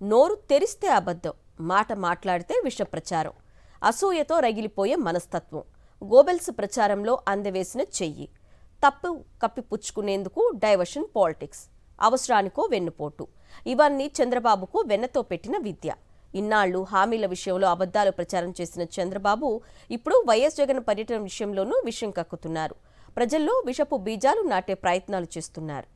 నోరు తెరిస్తే అబద్ధం, మాట మాట్లాడితే విష ప్రచారం, అసూయతో రగిలిపోయే మనస్తత్వం, గోబెల్స్ ప్రచారంలో అందవేసిన చెయ్యి, తప్పు కప్పిపుచ్చుకునేందుకు డైవర్షన్ పాలిటిక్స్, అవసరానికో వెన్నుపోటు, ఇవన్నీ చంద్రబాబుకు వెన్నతో పెట్టిన విద్య. ఇన్నాళ్లు హామీల విషయంలో అబద్ధాలు ప్రచారం చేసిన చంద్రబాబు ఇప్పుడు వైఎస్ జగన్ పర్యటన విషయంలోనూ విషం కక్కుతున్నారు. ప్రజల్లో విషపు బీజాలు నాటే ప్రయత్నాలు చేస్తున్నారు.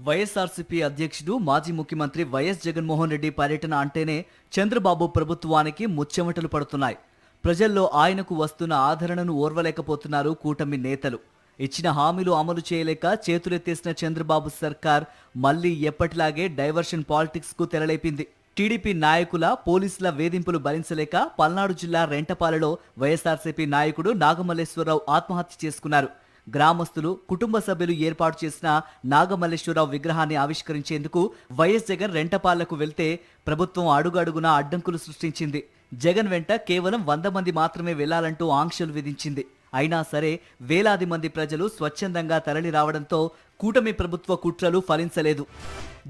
వైఎస్ఆర్సీపీ అధ్యక్షుడు మాజీ ముఖ్యమంత్రి వైఎస్ జగన్మోహన్ రెడ్డి పర్యటన అంటేనే చంద్రబాబు ప్రభుత్వానికి ముచ్చెమటలు పడుతున్నాయి. ప్రజల్లో ఆయనకు వస్తున్న ఆదరణను ఓర్వలేకపోతున్నారు కూటమి నేతలు. ఇచ్చిన హామీలు అమలు చేయలేక చేతులెత్తేసిన చంద్రబాబు సర్కార్ మళ్లీ ఎప్పటిలాగే డైవర్షన్ పాలిటిక్స్ కు తెరలేపింది. టీడీపీ నాయకుల పోలీసుల వేధింపులు భరించలేక పల్నాడు జిల్లా రెంటపాలలో వైఎస్ఆర్సీపీ నాయకుడు నాగమల్లేశ్వరరావు ఆత్మహత్య చేసుకున్నారు. గ్రామస్తులు, కుటుంబ సభ్యులు ఏర్పాటు చేసిన నాగమల్లేశ్వరరావు విగ్రహాన్ని ఆవిష్కరించేందుకు వైఎస్ జగన్ రెంటపాలకు వెళ్తే ప్రభుత్వం అడుగడుగునా అడ్డంకులు సృష్టించింది. జగన్ వెంట కేవలం 100 మంది మాత్రమే వెళ్లాలంటూ ఆంక్షలు విధించింది. అయినా సరే వేలాది మంది ప్రజలు స్వచ్ఛందంగా తరలి రావడంతో కూటమి ప్రభుత్వ కుట్రలు ఫలించలేదు.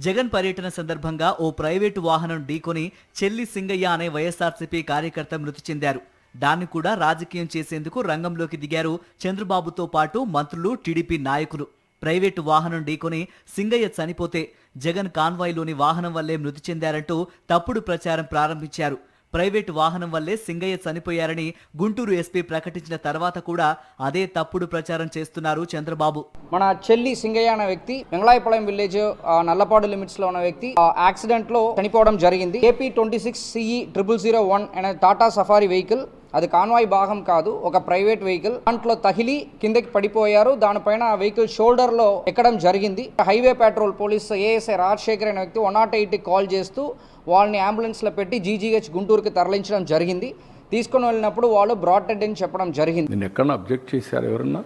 జగన్ పర్యటన సందర్భంగా ఓ ప్రైవేటు వాహనం ఢీకొని చెల్లి సింగయ్య అనే వైఎస్ఆర్సీపీ కార్యకర్త మృతి చెందారు. దాన్ని కూడా రాజకీయం చేసేందుకు రంగంలోకి దిగారు చంద్రబాబుతో పాటు మంత్రులు, టీడీపీ నాయకులు. ప్రైవేటు వాహనం ఢీకొని సింగయ్య చనిపోతే జగన్ కాన్వాయ్లోని వాహనం వల్లే మృతి చెందారంటూ తప్పుడు ప్రచారం ప్రారంభించారు. ప్రైవేటు వాహనం వల్లే సింగయ్య చనిపోయారని గుంటూరు ఎస్పీ ప్రకటించిన తర్వాత కూడా అదే తప్పుడు ప్రచారం చేస్తున్నారు చంద్రబాబు. మన చెల్లి సింగయ్య అనే వ్యక్తి వెంగళాయపాలెం విలేజ్ నల్లపాడు లిమిట్స్ లో ఉన్న వ్యక్తి యాక్సిడెంట్ లో చనిపోవడం జరిగింది. ఏపీ 26 CE 0001 అనే టాటా సఫారీ వెహికల్, అది కాన్వాయ్ భాగం కాదు, ఒక ప్రైవేట్ వెహికల్. దాంట్లో తగిలి కిందకి పడిపోయారు. దానిపైన వెహికల్ షోల్డర్ లో ఎక్కడం జరిగింది. Highway petrol police ASI Rajasekhar అనే వ్యక్తి 108కి కాల్ చేస్తూ వాళ్ళని అంబులెన్స్ లో పెట్టి GGH గుంటూరుకి తరలించడం జరిగింది. తీసుకుని వెళ్ళినప్పుడు వాళ్ళు బ్రాడ్ డెడ్ అని చెప్పడం జరిగింది. నేను ఎక్కడన్నా అబ్జెక్ట్ చేశారు? ఎవరన్నా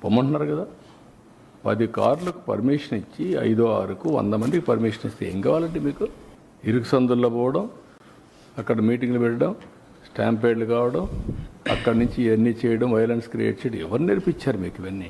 పొమ్మంటున్నారు కదా. 10 కార్లకు పర్మిషన్ ఇచ్చి 5, 6కు 100 మందికి పర్మిషన్ ఇస్తే ఏం కావాలంటే మీకు? ఇరుకు సందుల్లో పోవడం, అక్కడ మీటింగ్లు పెట్టడం, స్టాంపేడ్లు కావడం, అక్కడి నుంచి ఇవన్నీ చేయడం, వైలెన్స్ క్రియేట్ చేయడం, ఎవరు నేర్పించారు మీకు ఇవన్నీ?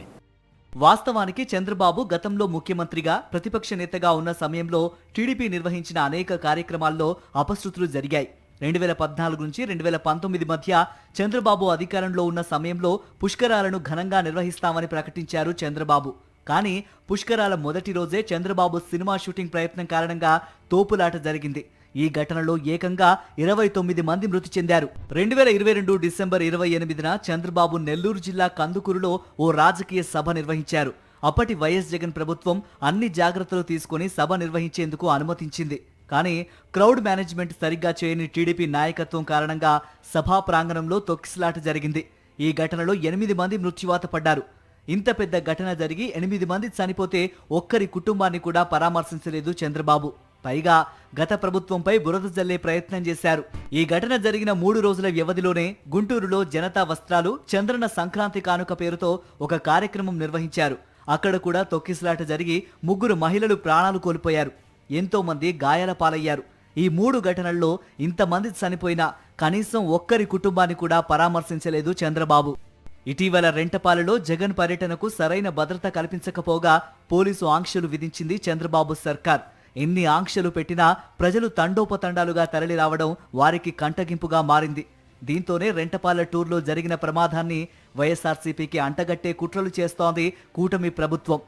వాస్తవానికి చంద్రబాబు గతంలో ముఖ్యమంత్రిగా, ప్రతిపక్ష నేతగా ఉన్న సమయంలో టీడీపీ నిర్వహించిన అనేక కార్యక్రమాల్లో అపశృతులు జరిగాయి. 2014 నుంచి 2019 మధ్య చంద్రబాబు అధికారంలో ఉన్న సమయంలో పుష్కరాలను ఘనంగా నిర్వహిస్తామని ప్రకటించారు చంద్రబాబు. కానీ పుష్కరాల మొదటి రోజే చంద్రబాబు సినిమా షూటింగ్ ప్రయత్నం కారణంగా తోపులాట జరిగింది. ఈ ఘటనలో ఏకంగా 29 మంది మృతి చెందారు. 2022 డిసెంబర్ 28న చంద్రబాబు నెల్లూరు జిల్లా కందుకూరులో ఓ రాజకీయ సభ నిర్వహించారు. అప్పటి వైఎస్ జగన్ ప్రభుత్వం అన్ని జాగ్రత్తలు తీసుకుని సభ నిర్వహించేందుకు అనుమతించింది. కానీ క్రౌడ్ మేనేజ్మెంట్ సరిగ్గా చేయని టీడీపీ నాయకత్వం కారణంగా సభా ప్రాంగణంలో తొక్కిసలాట జరిగింది. ఈ ఘటనలో 8 మంది మృత్యువాత పడ్డారు. ఇంత పెద్ద ఘటన జరిగి 8 మంది చనిపోతే ఒక్కరి కుటుంబాన్ని కూడా పరామర్శించలేదు చంద్రబాబు. పైగా గత ప్రభుత్వంపై బురద జల్లే ప్రయత్నం చేశారు. ఈ ఘటన జరిగిన 3 రోజుల వ్యవధిలోనే గుంటూరులో జనతా వస్త్రాలు, చంద్రన సంక్రాంతి కానుక పేరుతో ఒక కార్యక్రమం నిర్వహించారు. అక్కడ కూడా తొక్కిసలాట జరిగి 3 మహిళలు ప్రాణాలు కోల్పోయారు. ఎంతో మంది గాయాల పాలయ్యారు. ఈ 3 ఘటనల్లో ఇంతమంది చనిపోయినా కనీసం ఒక్కరి కుటుంబాన్ని కూడా పరామర్శించలేదు చంద్రబాబు. ఇటీవల రెంటపాలలో జగన్ పర్యటనకు సరైన భద్రత కల్పించకపోగా పోలీసు ఆంక్షలు విధించింది చంద్రబాబు సర్కార్. ఎన్ని ఆంక్షలు పెట్టినా ప్రజలు తండోపతండాలుగా తరలి రావడం వారికి కంటగింపుగా మారింది. దీంతోనే రెంటపాల టూర్లో జరిగిన ప్రమాదాన్ని వైఎస్ఆర్సీపీకి అంటగట్టే కుట్రలు చేస్తోంది కూటమి ప్రభుత్వం.